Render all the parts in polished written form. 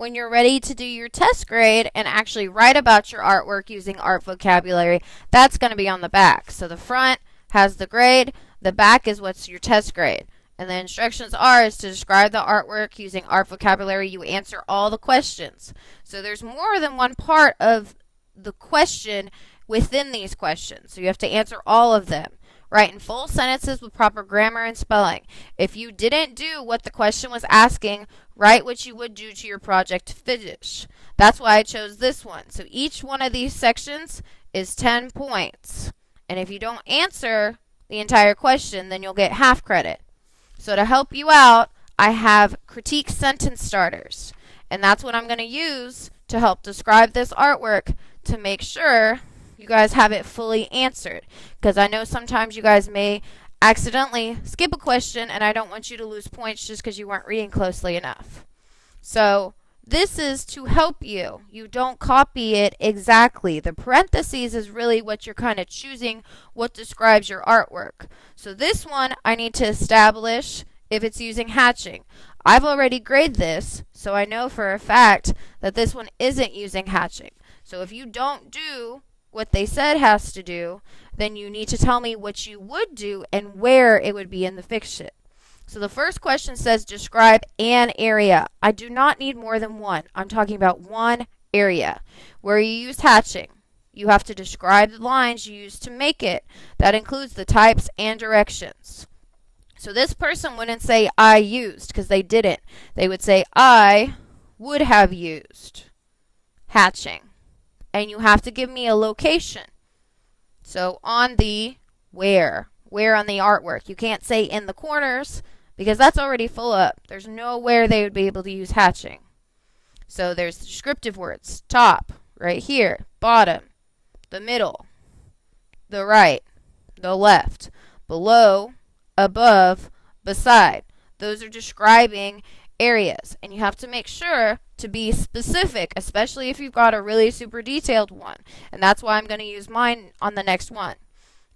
when you're ready to do your test grade and actually write about your artwork using art vocabulary, that's going to be on the back. So the front has the grade, the back is what's your test grade. And the instructions are is to describe the artwork using art vocabulary. You answer all the questions. So there's more than one part of the question within these questions. So you have to answer all of them. Write in full sentences with proper grammar and spelling. If you didn't do what the question was asking, write what you would do to your project to finish. That's why I chose this one. So each one of these sections is 10 points. And if you don't answer the entire question, then you'll get half credit. So to help you out, I have critique sentence starters. And that's what I'm going to use to help describe this artwork to make sure you guys have it fully answered. Because I know sometimes you guys may accidentally skip a question, and I don't want you to lose points just because you weren't reading closely enough. So this is to help you. You don't copy it exactly. The parentheses is really what you're kind of choosing what describes your artwork. So this one I need to establish if it's using hatching. I've already graded this, so I know for a fact that this one isn't using hatching. So if you don't do what they said has to do, then you need to tell me what you would do and where it would be in the fiction. So the first question says describe an area. I do not need more than one. I'm talking about one area. Where you use hatching, you have to describe the lines you use to make it. That includes the types and directions. So this person wouldn't say I used because they didn't. They would say I would have used hatching. And you have to give me a location. So on the where on the artwork. You can't say in the corners because that's already full up. There's nowhere they would be able to use hatching. So there's descriptive words. Top, right here. Bottom, the middle, the right, the left, below, above, beside. Those are describing areas. And you have to make sure to be specific, especially if you've got a really super detailed one. And that's why I'm going to use mine on the next one.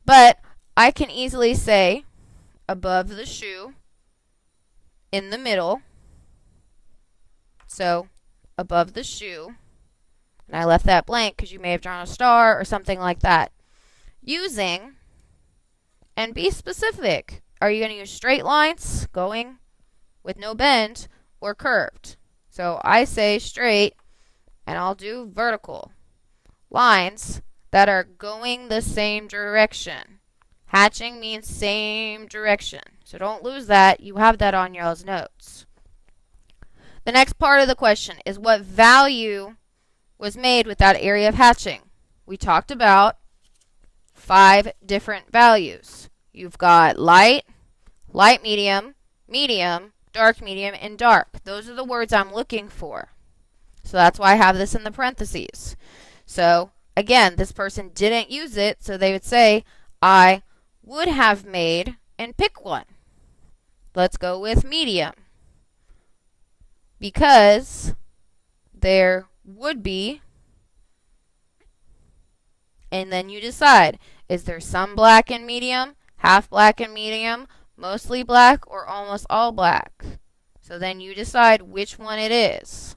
But I can easily say above the shoe, in the middle. So above the shoe. And I left that blank because you may have drawn a star or something like that. Using, and be specific. Are you going to use straight lines going with no bend or curved? So I say straight, and I'll do vertical. Lines that are going the same direction. Hatching means same direction. So don't lose that. You have that on your notes. The next part of the question is what value was made with that area of hatching. We talked about 5 different values. You've got light, light medium, medium, dark medium, and dark. Those are the words I'm looking for. So that's why I have this in the parentheses. So again, this person didn't use it, so they would say, I would have made, and pick one. Let's go with medium. Because there would be, and then you decide, is there some black in medium, half black in medium, mostly black, or almost all black? So then you decide which one it is.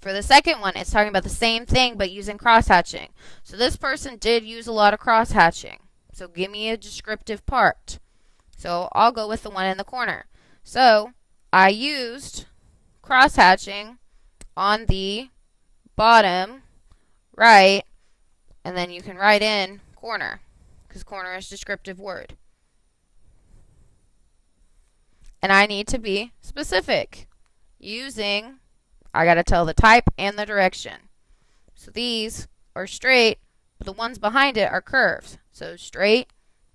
For the second one, it's talking about the same thing but using cross-hatching. So this person did use a lot of cross-hatching. So give me a descriptive part. So I'll go with the one in the corner. So I used cross-hatching on the bottom right, and then you can write in corner because corner is a descriptive word. And I need to be specific using, I got to tell the type and the direction. So these are straight, but the ones behind it are curved. So straight,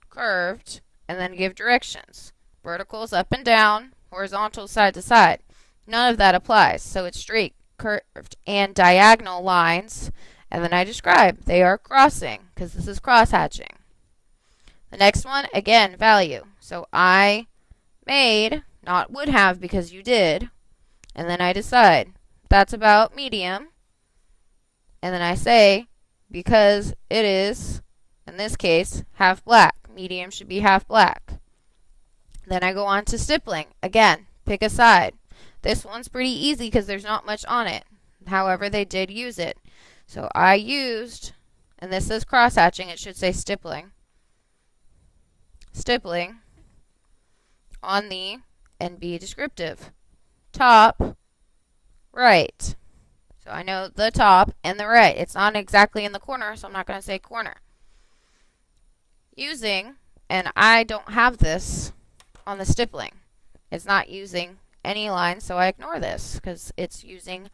curved, and then give directions. Verticals up and down, horizontal side to side. None of that applies. So it's straight, curved, and diagonal lines. And then I describe they are crossing because this is cross-hatching. The next one, again, value. So I made, not would have because you did. And then I decide that's about medium. And then I say because it is, in this case, half black. Medium should be half black. Then I go on to stippling. Again, pick a side. This one's pretty easy because there's not much on it. However, they did use it. So I used, and this is cross-hatching, it should say stippling. Stippling on the NB descriptive. Top, right. So I know the top and the right. It's not exactly in the corner, so I'm not going to say corner. Using, and I don't have this on the stippling. It's not using any lines, so I ignore this because it's using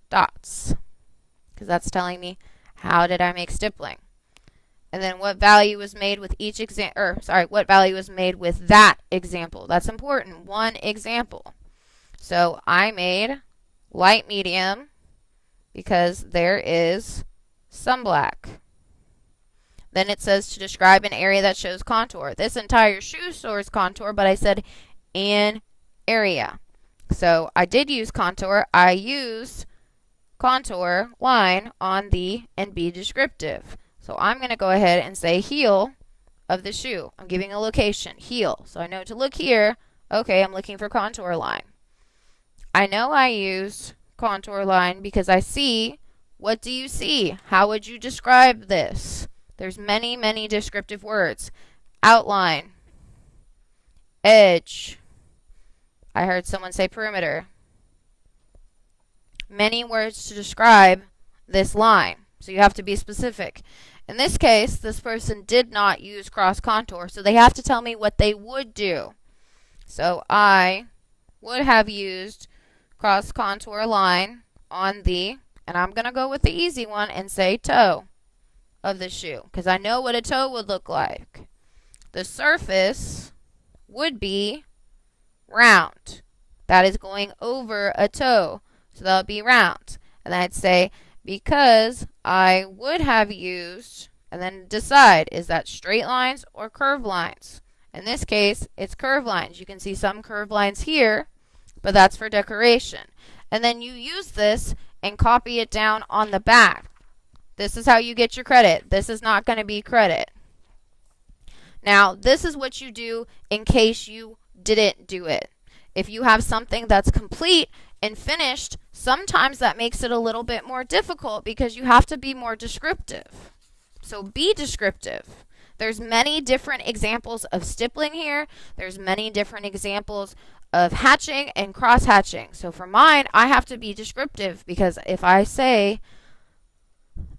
dots. Because that's telling me how did I make stippling. And then what value was made with each what value was made with that example. That's important. One example. So I made light medium because there is some black. Then it says to describe an area that shows contour. This entire shoe shows contour, but I said an area. So I did use contour. I used contour line on the NB descriptive. So I'm going to go ahead and say heel of the shoe. I'm giving a location, heel. So I know to look here. Okay, I'm looking for contour line. I know I used contour line because I see. What do you see? How would you describe this? There's many, many descriptive words. Outline, edge. I heard someone say perimeter. Many words to describe this line. So you have to be specific. In this case, this person did not use cross contour, so they have to tell me what they would do. So I would have used cross contour line on the, and I'm going to go with the easy one and say toe of the shoe, because I know what a toe would look like. The surface would be round. That is going over a toe, so that would be round. And I'd say, because I would have used, and then decide, is that straight lines or curved lines? In this case, it's curved lines. You can see some curved lines here, but that's for decoration. And then you use this and copy it down on the back. This is how you get your credit. This is not going to be credit. Now, this is what you do in case you didn't do it. If you have something that's complete and finished, sometimes that makes it a little bit more difficult because you have to be more descriptive. So be descriptive. There's many different examples of stippling here. There's many different examples of hatching and cross hatching. So for mine, I have to be descriptive because if I say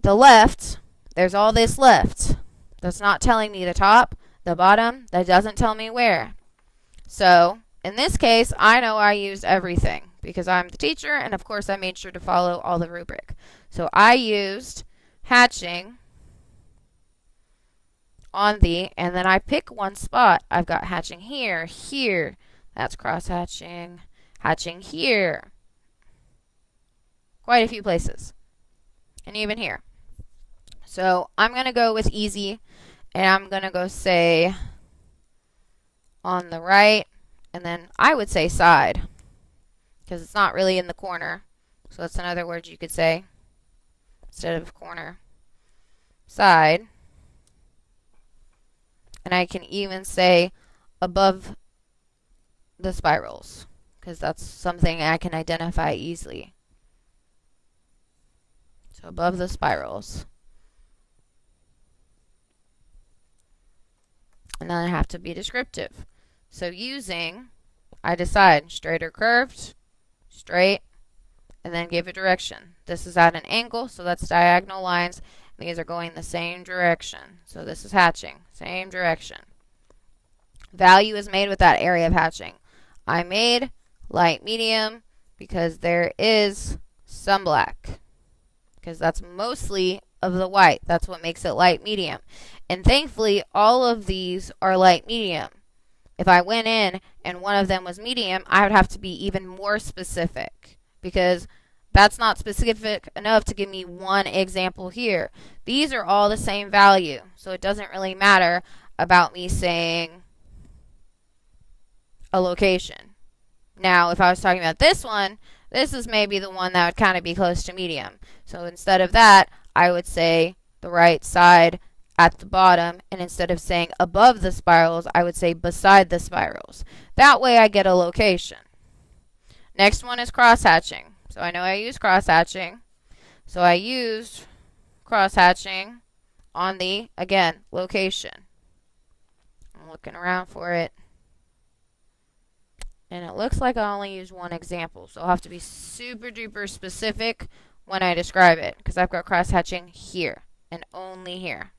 the left, there's all this left. That's not telling me the top, the bottom. That doesn't tell me where. So in this case, I know I used everything because I'm the teacher, and of course I made sure to follow all the rubric. So I used hatching on the, and then I pick one spot. I've got hatching here, here. That's cross hatching. Hatching here. Quite a few places. And even here. So I'm going to go with easy, and I'm going to go say on the right, and then I would say side because it's not really in the corner. So that's another word you could say instead of corner. Side. And I can even say above the spirals because that's something I can identify easily. So above the spirals. And then I have to be descriptive. So using, I decide straight or curved, straight, and then give a direction. This is at an angle, so that's diagonal lines. These are going the same direction. So this is hatching, same direction. Value is made with that area of hatching. I made light medium because there is some black. Because that's mostly of the white. That's what makes it light medium. And thankfully, all of these are light medium. If I went in and one of them was medium, I would have to be even more specific because that's not specific enough to give me one example here. These are all the same value, so it doesn't really matter about me saying a location. Now, if I was talking about this one, this is maybe the one that would kind of be close to medium. So instead of that, I would say the right side at the bottom, and instead of saying above the spirals, I would say beside the spirals. That way I get a location. Next one is cross-hatching. So I know I use cross-hatching. So I used cross-hatching on the, again, location. I'm looking around for it. And it looks like I only used one example. So I'll have to be super duper specific when I describe it, because I've got cross-hatching here and only here.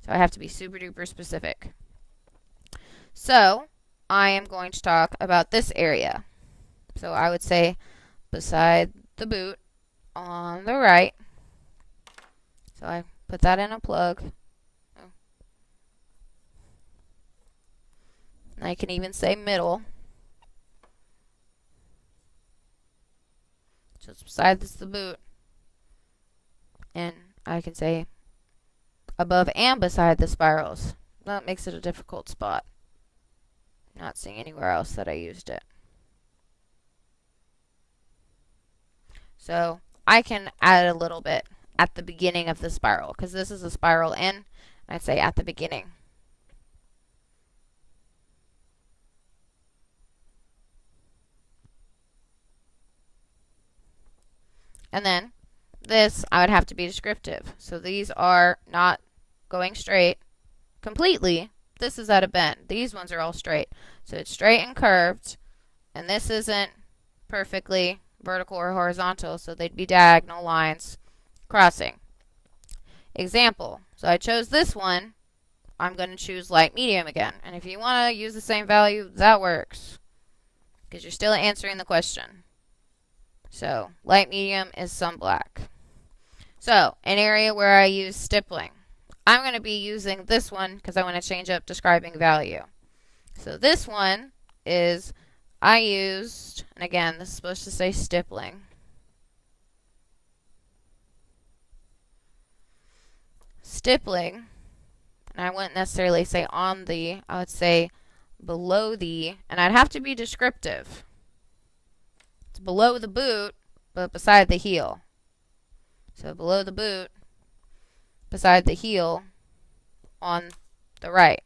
So I have to be super duper specific. So I am going to talk about this area. So I would say beside the boot on the right. So I put that in a plug. And I can even say middle. So it's beside the boot. And I can say above and beside the spirals. That makes it a difficult spot. Not seeing anywhere else that I used it. So I can add a little bit at the beginning of the spiral, because this is a spiral in. I'd say at the beginning. And then this, I would have to be descriptive. So these are not going straight completely. This is at a bend. These ones are all straight. So it's straight and curved. And this isn't perfectly vertical or horizontal, so they'd be diagonal lines crossing. Example. So I chose this one. I'm going to choose light medium again. And if you want to use the same value, that works, because you're still answering the question. So light medium is some black. So an area where I use stippling. I'm going to be using this one because I want to change up describing value. So this one is, I used, and again, this is supposed to say stippling. Stippling, and I wouldn't necessarily say on the, I would say below the, and I'd have to be descriptive. It's below the boot, but beside the heel. So below the boot, beside the heel, on the right.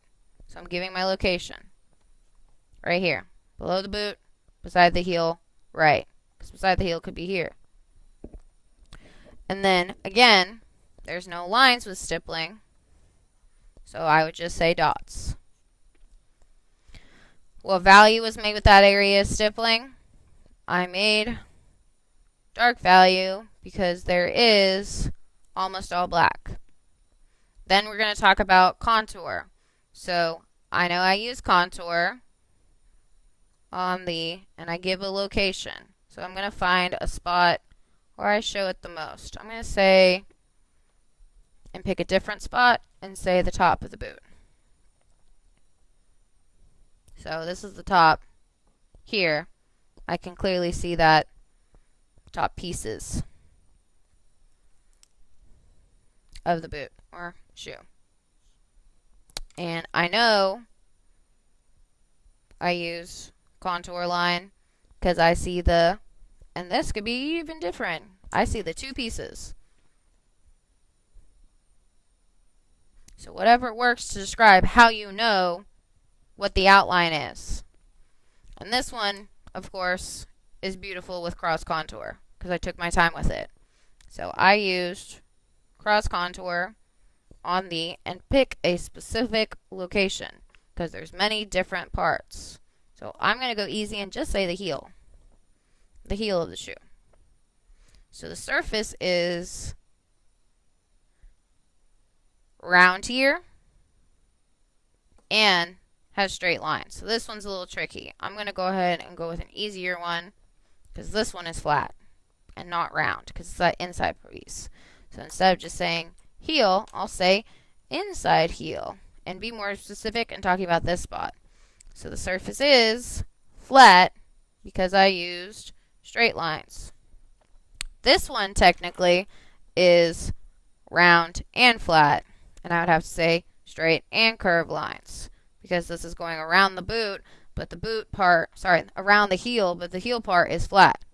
So I'm giving my location. Right here. Below the boot, beside the heel, right. Because beside the heel could be here. And then, again, there's no lines with stippling. So I would just say dots. What value was made with that area of stippling? I made dark value because there is almost all black. Then we're going to talk about contour. So I know I use contour on the, and I give a location. So I'm going to find a spot where I show it the most. I'm going to say, and pick a different spot and say the top of the boot. So this is the top here. I can clearly see that top pieces of the boot or shoe. And I know I use contour line because I see the, and this could be even different, I see the two pieces. So whatever works to describe how you know what the outline is. And this one, of course, is beautiful with cross contour because I took my time with it. So I used cross contour on the, and pick a specific location because there's many different parts. So I'm going to go easy and just say the heel of the shoe. So the surface is round here and has straight lines. So this one's a little tricky. I'm going to go ahead and go with an easier one because this one is flat and not round because it's that inside piece. So instead of just saying heel, I'll say inside heel and be more specific and talking about this spot. So the surface is flat because I used straight lines. This one technically is round and flat, and I would have to say straight and curved lines because this is going around the boot, but the boot part, around the heel, but the heel part is flat.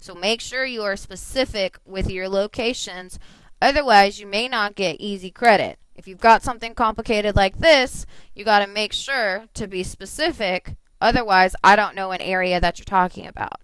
So make sure you are specific with your locations, otherwise you may not get easy credit. If you've got something complicated like this, you got to make sure to be specific, otherwise I don't know an area that you're talking about.